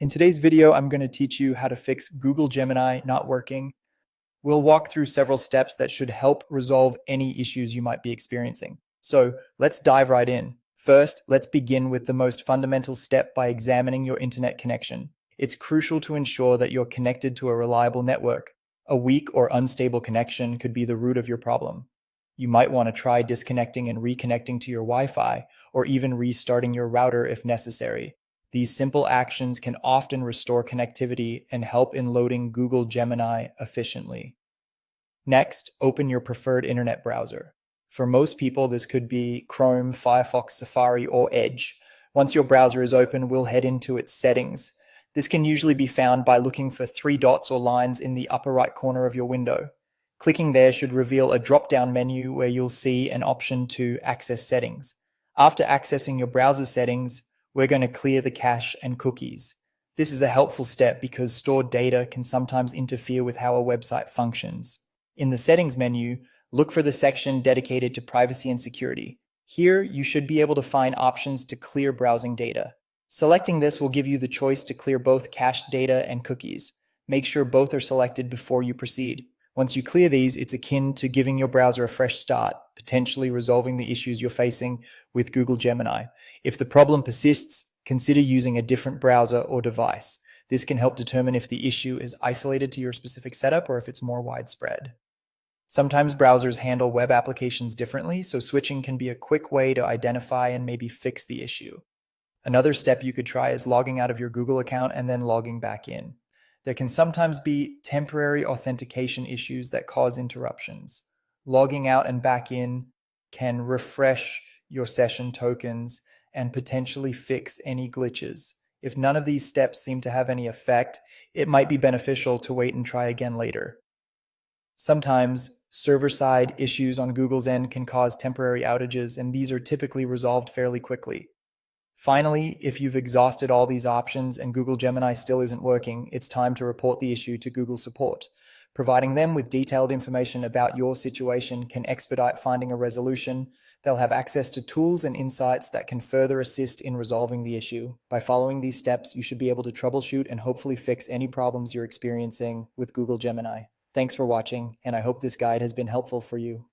In today's video, I'm going to teach you how to fix Google Gemini not working. We'll walk through several steps that should help resolve any issues you might be experiencing. So let's dive right in. First, let's begin with the most fundamental step by examining your internet connection. It's crucial to ensure that you're connected to a reliable network. A weak or unstable connection could be the root of your problem. You might want to try disconnecting and reconnecting to your Wi-Fi, or even restarting your router if necessary. These simple actions can often restore connectivity and help in loading Google Gemini efficiently. Next, open your preferred internet browser. For most people, this could be Chrome, Firefox, Safari, or Edge. Once your browser is open, we'll head into its settings. This can usually be found by looking for three dots or lines in the upper right corner of your window. Clicking there should reveal a drop-down menu where you'll see an option to access settings. After accessing your browser settings, we're going to clear the cache and cookies. This is a helpful step because stored data can sometimes interfere with how a website functions. In the settings menu, look for the section dedicated to privacy and security. Here, you should be able to find options to clear browsing data. Selecting this will give you the choice to clear both cached data and cookies. Make sure both are selected before you proceed. Once you clear these, it's akin to giving your browser a fresh start, potentially resolving the issues you're facing with Google Gemini. If the problem persists, consider using a different browser or device. This can help determine if the issue is isolated to your specific setup or if it's more widespread. Sometimes browsers handle web applications differently, so switching can be a quick way to identify and maybe fix the issue. Another step you could try is logging out of your Google account and then logging back in. There can sometimes be temporary authentication issues that cause interruptions. Logging out and back in can refresh your session tokens and potentially fix any glitches. If none of these steps seem to have any effect, it might be beneficial to wait and try again later. Sometimes server-side issues on Google's end can cause temporary outages, and these are typically resolved fairly quickly. Finally, if you've exhausted all these options and Google Gemini still isn't working, it's time to report the issue to Google Support. Providing them with detailed information about your situation can expedite finding a resolution. They'll have access to tools and insights that can further assist in resolving the issue. By following these steps, you should be able to troubleshoot and hopefully fix any problems you're experiencing with Google Gemini. Thanks for watching, and I hope this guide has been helpful for you.